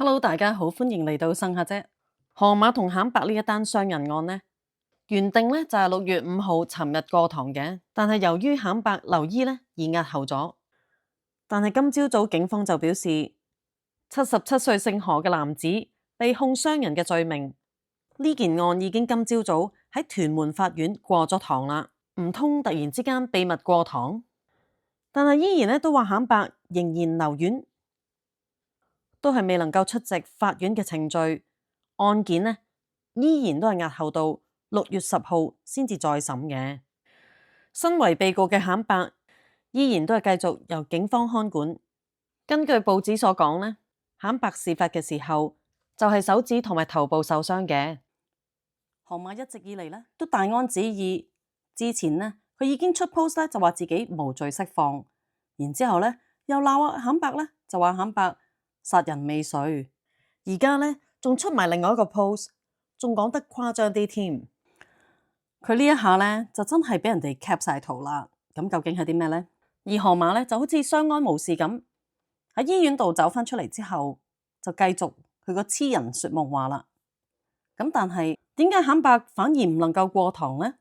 Hello，大家好，歡迎嚟到生客啫。河馬同橙白呢一單傷人案呢，原定呢就係6月5號尋日過堂嘅，但係由於橙白留醫呢而押後咗。但係今朝早警方就表示，77歲姓何嘅男子被控傷人嘅罪名，呢件案已經今朝早喺屯門法院過咗堂啦。唔通突然之間秘密過堂？但係依然呢都話橙白仍然留院。都係未能夠出席法院嘅程序，案件呢依然都係押後到6月10號先至再審嘅。身為被告嘅橙白依然都係繼續由警方看管。根據報紙所講呢，橙白事發嘅時候就係手指同埋頭部受傷嘅。河馬一直以嚟呢都大安旨意，之前呢佢已經出 post 咧就話自己無罪釋放，然之後呢又鬧橙白呢就話橙白殺人未遂，而家呢仲出埋另外一個 post， 仲講得誇張啲添。佢呢一下呢就真係俾人哋 cap 晒圖啦。咁究竟係啲咩呢？而河馬呢就好似相安無事咁，喺醫院度走翻出嚟之後，就繼續佢個痴人說夢話啦。咁但係點解橙白反而唔能夠過堂呢？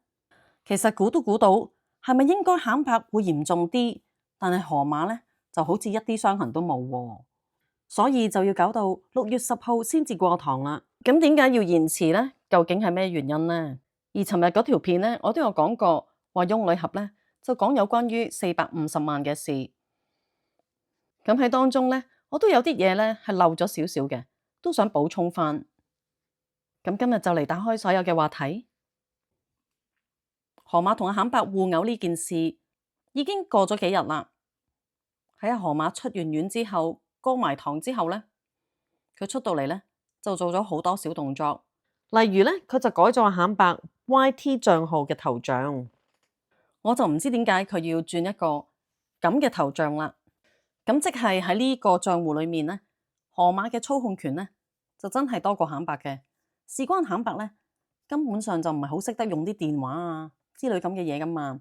其實估都估到，係咪應該橙白會嚴重啲？但係河馬呢就好似一啲傷痕都冇喎。所以就要搞到6月10號先至過堂啦。咁點解要延遲呢？究竟係咩原因呢？而尋日嗰條片呢，我都有講過，話翁女俠呢就講有關於450萬嘅事。咁喺當中呢，我都有啲嘢呢係漏咗少少嘅，都想補充翻。咁今日就嚟打開所有嘅話題。河馬同阿橙白互毆呢件事已經過咗幾日啦。喺阿河馬出完院之後，過埋堂之後呢，佢出到嚟呢，就做咗好多小動作，例如呢，佢就改咗阿橙白 YT 賬號嘅頭像。我就唔知點解佢要轉一個咁嘅頭像啦。咁即係喺呢個賬戶裏面呢，河馬嘅操控權呢，就真係多過橙白嘅。事關橙白呢，根本上就唔係好識得用啲電話啊之類咁嘅嘢噶嘛。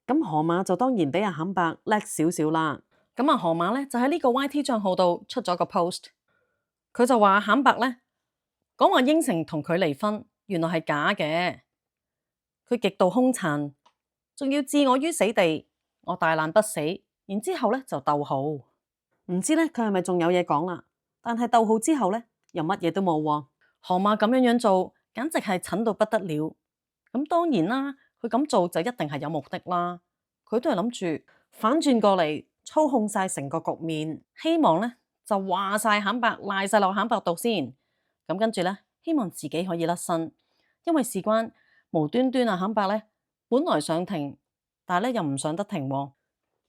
咁河馬就當然比阿橙白叻少少啦。咁啊，河馬咧就喺呢個 YT 賬號度出咗個 post， 佢就話橙白咧講話應承同佢離婚，原來係假嘅，佢極度兇殘，仲要置我於死地，我大難不死。然之後咧就逗號，唔知咧佢係咪仲有嘢講啦？但係逗號之後咧又乜嘢都冇喎。河馬咁樣做，簡直係蠢到不得了。咁當然啦，佢咁做就一定係有目的啦。佢都係諗住反轉過嚟，操控晒成個局面，希望咧就話晒橙白賴晒落橙白度先。咁跟住咧，希望自己可以甩身，因為事關無端端啊，橙白咧本來想停，但係咧又唔想得停喎。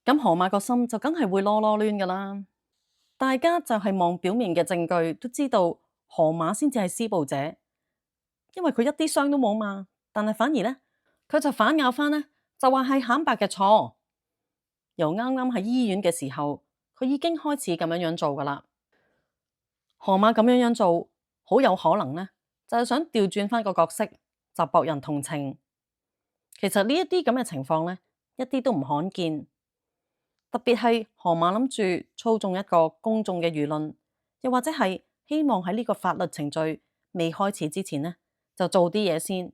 咁河馬個心就梗係會囉囉攣噶啦。大家就係望表面嘅證據，都知道河馬先至係施暴者，因為佢一啲傷都冇嘛。但係反而咧，佢就反咬翻咧，就話係橙白嘅錯。由啱啱喺醫院嘅時候，佢已經開始咁樣做噶啦。河馬咁樣做，好有可能呢，就係想調轉翻個角色，就博人同情。其實呢一啲咁嘅情況呢，一啲都唔罕見。特別係河馬諗住操縱一個公眾嘅輿論，又或者係希望喺呢個法律程序未開始之前呢，就做啲嘢先。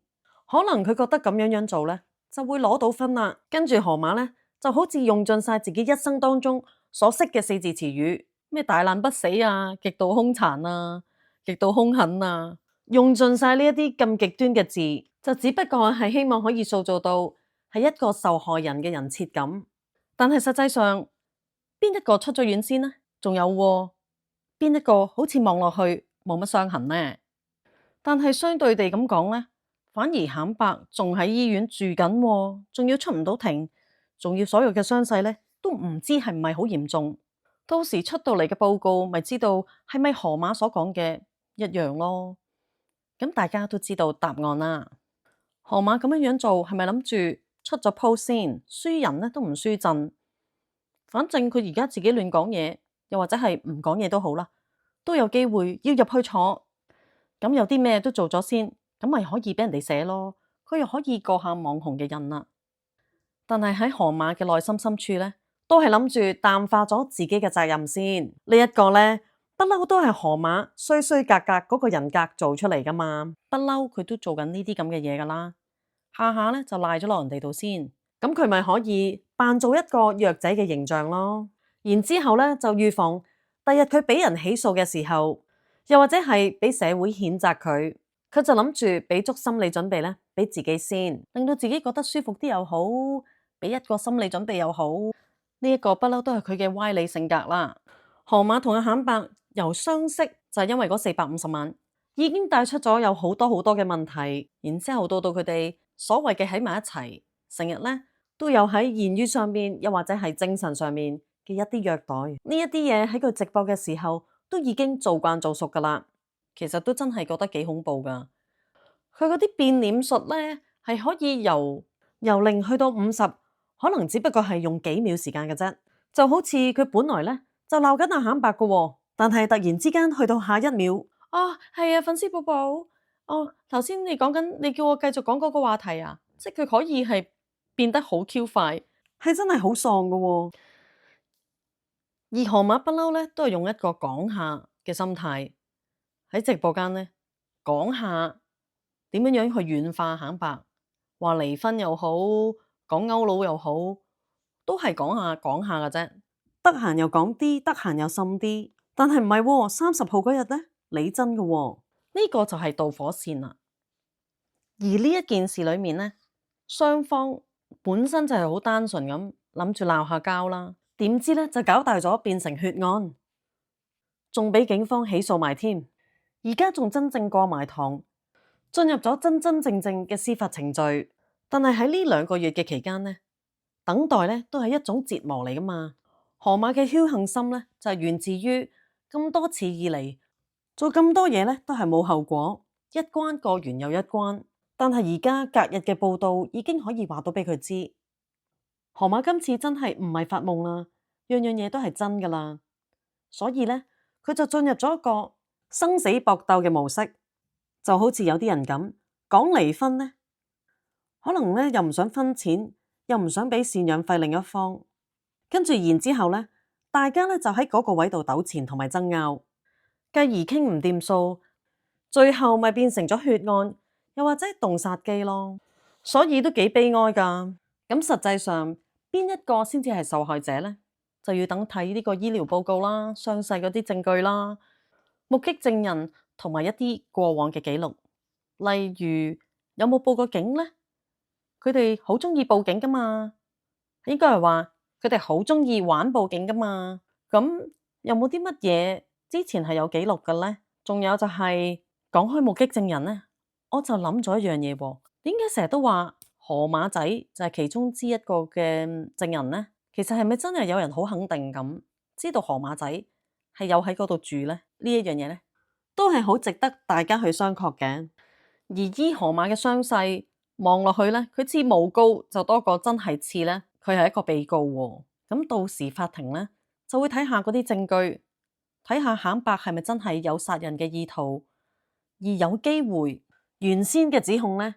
可能佢覺得咁樣做呢，就會攞到分啦。跟住河馬呢，就好似用盡晒自己一生當中所識嘅4字詞語，咩大難不死啊，極度兇殘啊，極度兇狠啊，用盡晒呢一啲咁極端嘅字，就只不過係希望可以塑造到係一個受害人嘅人設感。但係實際上邊一個出咗院先呢？仲有邊一個好似望落去冇乜傷痕呢？但係相對地咁講呢，反而橙白仲喺醫院住緊，仲要出唔到庭，仲要所有嘅傷勢咧都唔知係唔係好嚴重。到時出到嚟嘅報告，咪知道係咪河馬所講嘅一樣咯。咁大家都知道答案啦。河馬咁樣做係咪諗住出咗 post 先，輸人咧都唔輸陣？反正佢而家自己亂講嘢，又或者係唔講嘢都好啦，都有機會要入去坐。咁有啲咩都做咗先，咁咪可以俾人哋寫咯。佢又可以過下網紅嘅癮啦。但係喺河馬嘅內心深處咧，都係諗住淡化咗自己嘅責任先。呢一個咧，不嬲都係河馬衰衰格格嗰個人格做出嚟噶嘛，不嬲佢都做緊呢啲咁嘅嘢噶啦，下下咧就賴咗落人哋度先。咁佢咪可以扮做一個弱仔嘅形象咯，然之後咧就預防第日佢俾人起訴嘅時候，又或者係俾社會譴責佢，佢就諗住俾足心理準備咧，俾自己先，令到自己覺得舒服啲又好，俾一個心理準備又好。呢一個不嬲都係佢嘅歪理性格啦。河馬同阿橙白由相識就係因為嗰450萬，已經帶出咗有好多好多嘅問題，然之後到佢哋所謂嘅喺埋一齊，成日咧都有喺言語上面，又或者係精神上面嘅一啲虐待。呢一啲嘢喺佢直播嘅時候都已經做慣做熟噶啦。其實都真係覺得幾恐怖噶。佢嗰啲變臉術咧係可以由0去到50，可能只不過係用幾秒時間嘅啫。就好似佢本來咧就鬧緊阿橙白嘅喎，但係突然之間去到下一秒，係啊，粉絲寶寶，頭先你講緊，你叫我繼續講嗰個話題啊，即係佢可以係變得好 Q 快，係真係好喪嘅喎。而河馬不嬲咧都係用一個講下嘅心態喺直播間咧講下點樣樣去軟化橙白，話離婚又好，講勾佬又好，都係講下嘅啫。得閒又講啲，得閒又滲啲，但係唔係喎，30號嗰日咧，你真嘅喎，呢個就係導火線啦。而呢一件事裏面咧，雙方本身就係好單純咁諗住鬧下交啦，點知咧就搞大咗，變成血案，仲俾警方起訴埋添。而家仲真正過埋堂，進入咗真真正正嘅司法程序。但係喺呢2個月嘅期間咧，等待咧都係一種折磨嚟噶嘛。河馬嘅僥倖心咧就係源自於咁多次以嚟做咁多嘢咧都係冇後果，一關過完又一關。但係而家隔日嘅報道已經可以話到俾佢知，河馬今次真係唔係發夢啦，樣樣嘢都係真噶啦。所以咧佢就進入咗一個生死搏鬥嘅模式，就好似有啲人咁講離婚咧，可能咧又唔想分錢，又唔想俾贍養費另一方，跟住然之後咧，大家咧就喺嗰個位度糾纏同埋爭拗，繼而傾唔掂數，最後咪變成咗血案，又或者動殺機咯。所以都幾悲哀噶。咁實際上邊一個先至係受害者咧？就要等睇呢個醫療報告啦、傷勢嗰啲證據啦、目擊證人同埋一啲過往嘅記錄，例如有冇報過警咧？佢哋好中意報警噶嘛，應該係話佢哋好中意玩報警噶嘛。咁有冇啲乜嘢之前係有記錄嘅咧？仲有就係講開目擊證人咧，我就諗咗一樣嘢喎。點解成日都話河馬仔就係其中之一個嘅證人咧？其實係咪真係有人好肯定咁知道河馬仔係有喺嗰度住咧？呢一樣嘢咧，都係好值得大家去商榷嘅。而依河馬嘅傷勢望落去咧，佢似誣告就多過真係似咧，佢係一個被告喎。咁到時法庭咧就會睇下嗰啲證據，睇下橙白係咪真係有殺人嘅意圖，而有機會原先嘅指控咧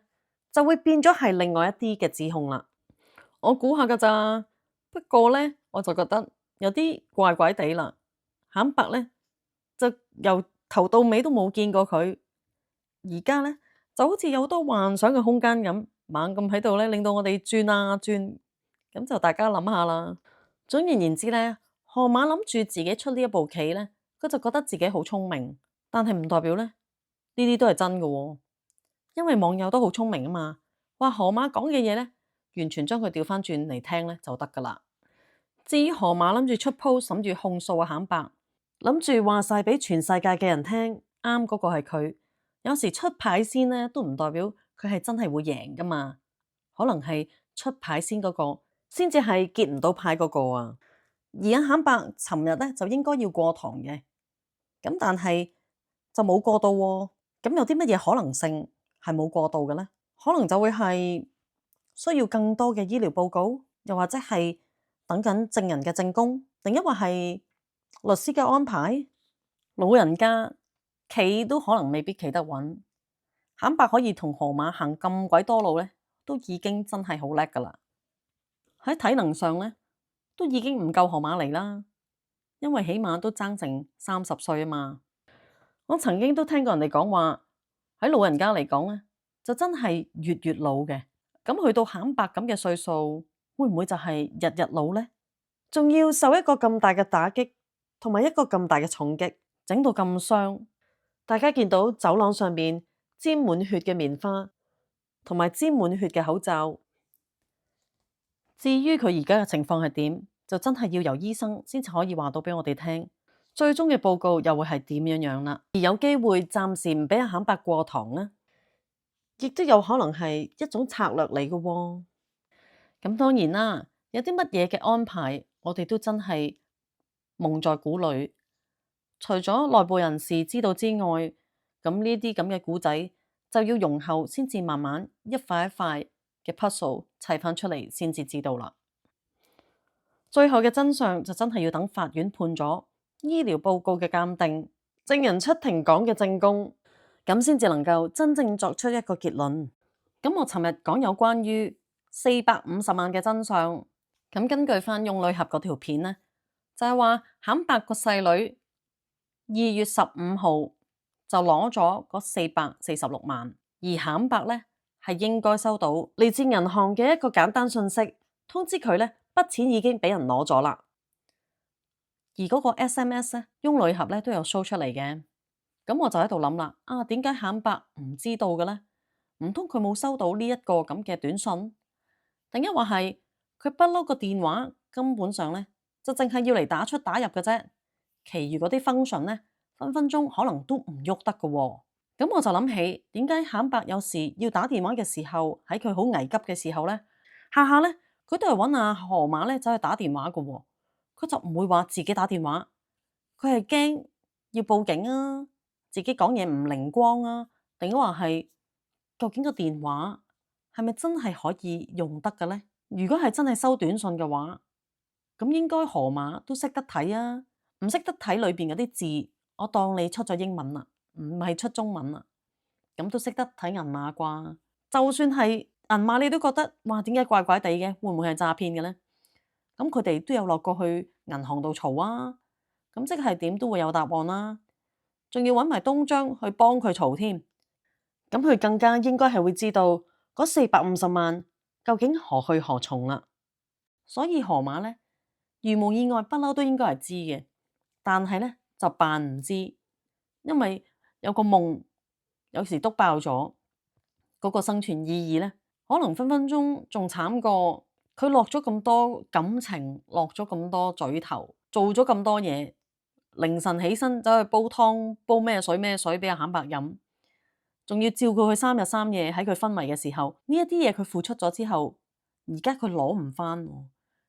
就會變咗係另外一啲嘅指控啦。我估下噶咋。不過咧，我就覺得有啲怪怪地啦。橙白咧就由頭到尾都冇見過佢，而家咧就好似有好多幻想嘅空間咁，猛咁喺度咧，令到我哋轉啊轉。咁就大家諗下啦。總而言之咧，河馬諗住自己出呢一步棋咧，佢就覺得自己好聰明，但係唔代表咧呢啲都係真嘅喎。因為網友都好聰明啊嘛，話河馬講嘅嘢咧，完全將佢調翻轉嚟聽咧就得噶啦。至於河馬諗住出 post 諗住控訴啊橙白，諗住話晒俾全世界嘅人聽，啱嗰個係佢。有時出牌先咧都唔代表佢係真係會贏噶嘛，可能係出牌先嗰個先至係結唔到牌嗰個啊。而阿橙白尋日咧就應該要過堂嘅，咁但係就冇過到喎。咁有啲乜嘢可能性係冇過到嘅咧？可能就會係需要更多嘅醫療報告，又或者係等緊證人嘅證供，定抑或係律師嘅安排。老人家企都可能未必企得穩，橙白可以同河馬行咁鬼多路咧，都已經真係好叻噶啦。喺體能上咧，都已經唔夠河馬嚟啦。因為起碼都爭成30歲啊嘛。我曾經都聽過人哋講話，喺老人家嚟講咧，就真係越老嘅。咁去到慘白咁嘅歲數，會唔會就係日日老呢？仲要受一個咁大嘅打擊，同埋一個咁大嘅重擊，整到咁傷。大家見到走廊上面沾滿血嘅棉花，同埋沾滿血嘅口罩。至於佢而家嘅情況係點，就真係要由醫生先至可以話到俾我哋聽，最終嘅報告又會係點樣啦。而有機會暫時唔俾阿坎伯過堂呢，亦都有可能係一種策略嚟嘅喎。咁當然啦，有啲乜嘢嘅安排，我哋都真係蒙在鼓裏。除咗內部人士知道之外，咁呢啲咁嘅古仔就要容後先至慢慢一塊一塊嘅 puzzle 砌翻出嚟先至知道啦。最後嘅真相就真係要等法院判咗醫療報告嘅鑑定，證人出庭講嘅證供，咁先至能夠真正作出一個結論。咁我尋日講有關於450萬嘅真相，咁根據翻翁女俠嗰條片呢，就係話坎伯個細女2月15號就攞咗嗰446萬，而坎伯呢係應該收到嚟自銀行嘅一個簡單信息，通知佢呢筆錢已經俾人攞咗啦。而嗰個 SMS 呢，翁女俠呢都有 show 出嚟嘅。咁我就喺度諗啦，點解坎伯唔知道嘅呢？唔通佢冇收到呢一個咁嘅短信？定一話係佢不嬲個電話根本上呢，就淨係要嚟打出打入嘅啫，其餘嗰啲 function 呢，分分鐘可能都唔喐得嘅喎。咁我就諗起點解坎伯有時要打電話嘅時候，喺佢好危急嘅時候呢，下下呢，佢都係揾阿河馬呢走去打電話嘅喎，佢就唔會話自己打電話，佢係驚要報警啊，自己講嘢唔靈光啊，定話係究竟個電話係咪真係可以用得嘅呢？如果係真係收短信嘅話，咁應該河馬都識得睇啊，唔識得睇裏邊嗰啲字，我當你出咗英文啦，唔係出中文啦，咁都識得睇銀碼啩？就算係銀碼，你都覺得哇，點解怪怪地嘅？會唔會係詐騙嘅呢？咁佢哋都有落過去銀行度嘈啊，咁即係點都會有答案啦。仲要揾埋東張去幫佢嘈添，咁佢更加應該係會知道嗰450萬究竟何去何從啦。所以河馬呢，如無意外不嬲都應該係知嘅，但係呢，就扮唔知，因為有個夢有時篤爆咗，嗰個生存意義呢，可能分分鐘仲慘過佢落咗咁多感情，落咗咁多嘴頭，做咗咁多嘢。凌晨起身走去煲湯，煲咩水俾阿坎伯飲，仲要照顧佢3日3夜喺佢昏迷嘅時候，呢一啲嘢佢付出咗之後，而家佢攞唔返，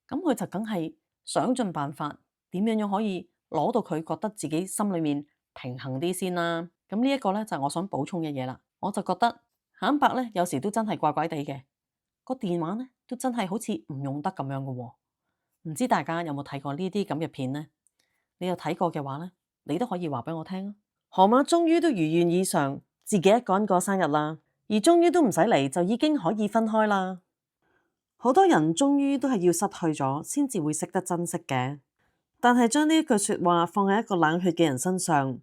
咁佢就梗係想盡辦法點樣可以攞到佢覺得自己心裏面平衡啲先啦。咁呢一個呢，就係我想補充嘅嘢啦。我就覺得坎伯呢，有時都真係怪怪地嘅，個電話呢，都真係好似唔用得咁樣嘅喎。唔知大家有冇睇過呢啲咁嘅片呢？你有睇過嘅話呢，你都可以話俾我聽啊。河馬終於都如願以償，自己一個人過生日啦，而終於都唔使嚟，就已經可以分開啦。好多人終於都係要失去咗，先至會識得珍惜嘅。但係將呢一句說話放喺一個冷血嘅人身上，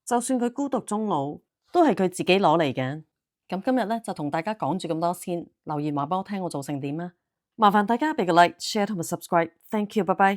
就算佢孤獨終老，都係佢自己攞嚟嘅。咁今日呢，就同大家講住咁多先，留言話俾我聽我做成點啊！麻煩大家俾個 like、share 同埋 subscribe，thank you，拜拜。